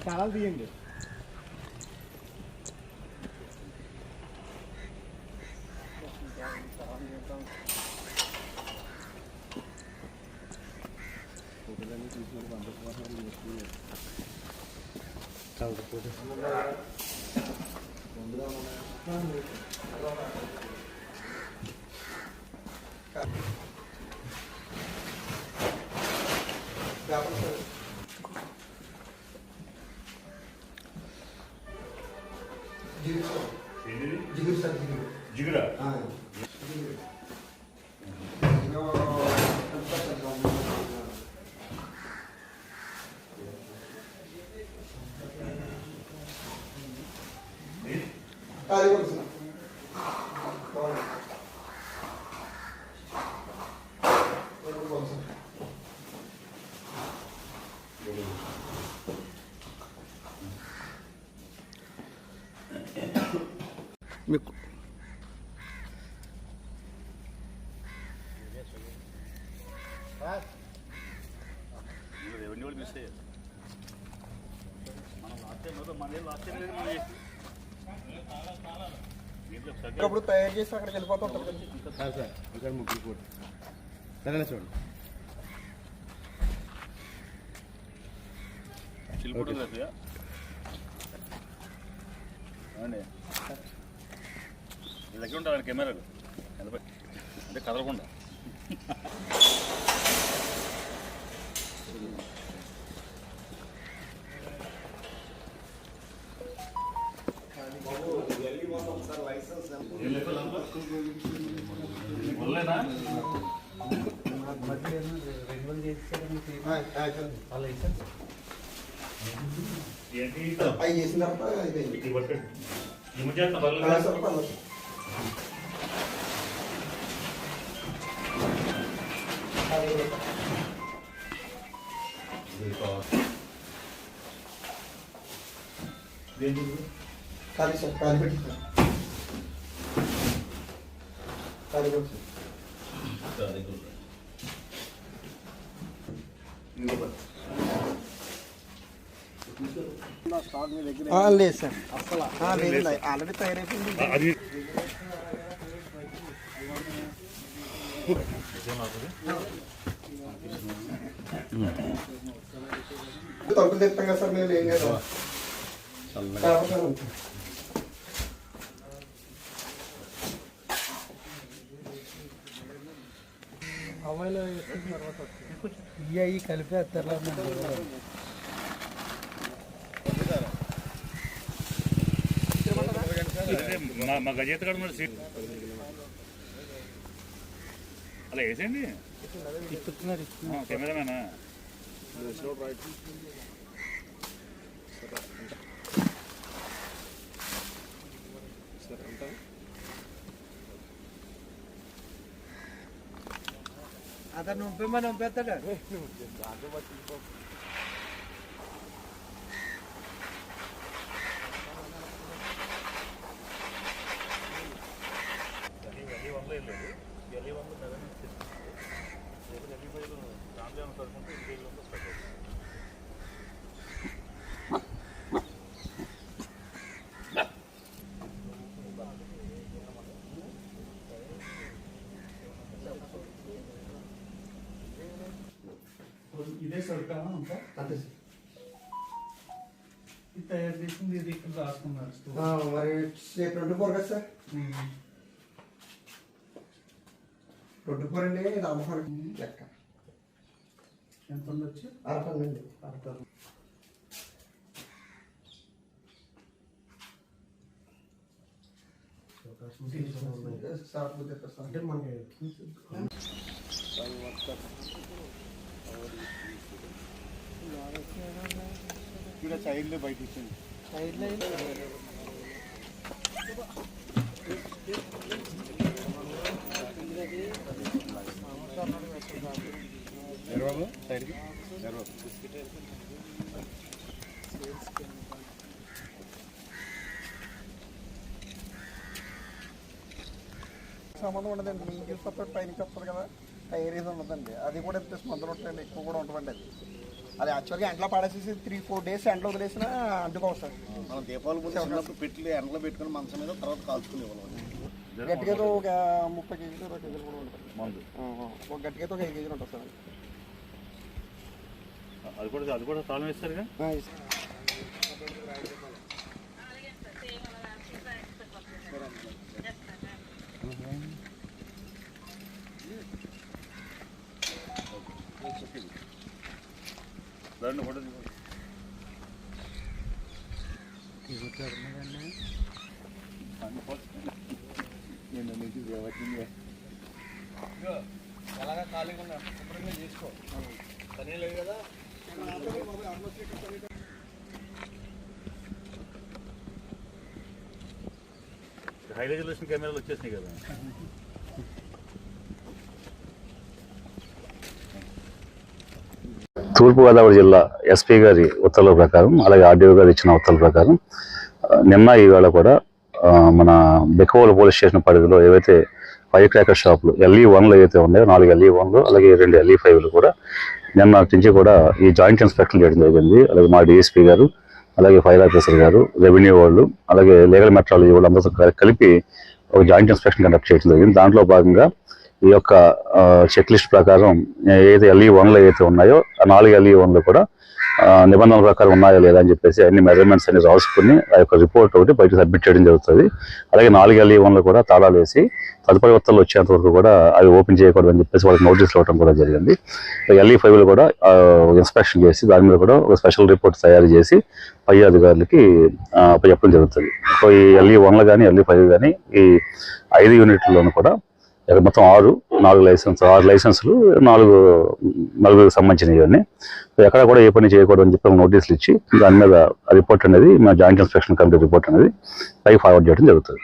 తాళాలు తీయండి. ఫోటోలన్నీ తీసుకుని పంపించుకుంటున్నారు. జిగురా అది కొడుతున్నా మీకు రెవెన్యూ మిస్ అయ్యారు. మనం లాస్ట్ టైం లేదు మనం అప్పుడు తయారు చేసి అక్కడికి వెళ్ళిపోతాం. సార్ ఇక్కడ ముగ్గురు కూడా సరేనా చూడండి. ఫోటోగ్రఫీయా అండి మీ దగ్గర ఉంటారు కెమెరాలు అంటే కదలకుండా. అవి చేసిన తర్వాత ఖాళీ సార్ ఖాళీ పెట్టి ఖాళీ పెట్టి లేదు సార్ అసలు లేదు ఆల్రెడీ తయారైపోయింది. తక్కువ తెస్తాం కదా సార్ మేము ఏం కదా అమ్మాయిలో ఇవి కలిపేస్తారు. మా గజేత కాడ మరి సీట్ అలా వేసేయండి. కెమెరామేనా అతను పంపేమని పంపేస్తాడా? ఇదే సరుకానా అంతా అంతే సార్. ఇది తయారు చేసింది ఇది ఇక్కడ రాసుకున్నారు. మరి రేపు 24 కదా సార్? 24 అండి. ఇది అమ్మకానికి లెక్క ఎంత ఉండొచ్చు? 60 అండి. 60. అంటే మనకి ఇక్కడ సైడ్లో బయట ఇచ్చింది. సైడ్లో ఎర్రబాబు సైడ్కి ఎర్రబాబు సంబంధం ఉండదండి. మీకు సపరేట్ పైనకి వస్తుంది కదా, టైరీస్ ఉండదండి. అది కూడా ఎంత మందులు ఉంటాయండి, ఎక్కువ కూడా ఉండవండి. అది అది యాక్చువల్గా ఎండలో పడేసేసి 3-4 days ఎండలో వదిలేసినా అంటుకోవచ్చు సార్. మనం దీపావళి ముందు చిన్నప్పుడు పెట్టి ఎండలో పెట్టుకుని మంచం మీద తర్వాత కాల్చుకునేవాళ్ళం. గట్టిగా ఒక 30 కేజీలు 20 కేజీలు కూడా ఉంటుంది మందు ఒక గట్టిగా ఒక 5 కేజీలు ఉంటుంది సార్. అది కూడా తాళం వేస్తారుగా. దాన్ని కూడా ఎలాగా ఖాళీగా ఉన్నా శుభ్రంగా చేసుకో పని లేదు కదా. హై రెజల్యూషన్ కెమెరాలు వచ్చేసినాయి కదా. తూర్పుగోదావరి జిల్లా ఎస్పీ గారి ఉత్తర్వుల ప్రకారం, అలాగే ఆర్డీఓ గారు ఇచ్చిన ఉత్తర్వుల ప్రకారం నిన్న ఈవేళ కూడా మన బెక్కవోలు పోలీస్ స్టేషన్ పరిధిలో ఏవైతే ఫైర్ క్రాకర్ షాపులు LE1లు ఏవైతే ఉన్నాయో 4 LE1లు అలాగే 2 LE5లు కూడా నిన్న నుంచి కూడా ఈ జాయింట్ ఇన్స్పెక్షన్ చేయడం జరిగింది. అలాగే మా DSP గారు, అలాగే ఫైర్ ఆఫీసర్ గారు, రెవెన్యూ వాళ్ళు, అలాగే లీగల్ మెట్రాలజీ వాళ్ళు అందరితో కలిపి ఒక జాయింట్ ఇన్స్పెక్షన్ కండక్ట్ చేయడం జరిగింది. దాంట్లో భాగంగా ఈ యొక్క చెక్ లిస్ట్ ప్రకారం ఏదైతే LE1లు ఏవైతే ఉన్నాయో ఆ 4 LE1లు కూడా నిబంధనల ప్రకారం ఉన్నాయో లేదా అని చెప్పేసి అన్ని మెజర్మెంట్స్ అన్ని రాసుకుని ఆ యొక్క రిపోర్ట్ ఒకటి బయట సబ్మిట్ చేయడం జరుగుతుంది. అలాగే 4 LE1లు కూడా తాళాలు వేసి తదుపరి ఉత్తర్వులు వచ్చేంత వరకు కూడా అవి ఓపెన్ చేయకూడదు అని చెప్పేసి వాళ్ళకి నోటీసులు ఇవ్వడం కూడా జరిగింది. LE5లు కూడా ఇన్స్పెక్షన్ చేసి దాని మీద కూడా ఒక స్పెషల్ రిపోర్ట్ తయారు చేసి పై అధికారులకి చెప్పడం జరుగుతుంది. సో ఈ LE1లు కానీ LE5 కానీ ఈ 5 యూనిట్లలోనూ కూడా మొత్తం 6 లైసెన్సులు 4 సంబంధించినవి ఇవన్నీ. ఎక్కడ కూడా ఏ పని చేయకూడదు అని చెప్పి నోటీసులు ఇచ్చి దాని మీద రిపోర్ట్ అనేది మా జాయింట్ ఇన్స్పెక్షన్ కమిటీ రిపోర్ట్ అనేది పైకి ఫార్వర్డ్ చేయడం జరుగుతుంది.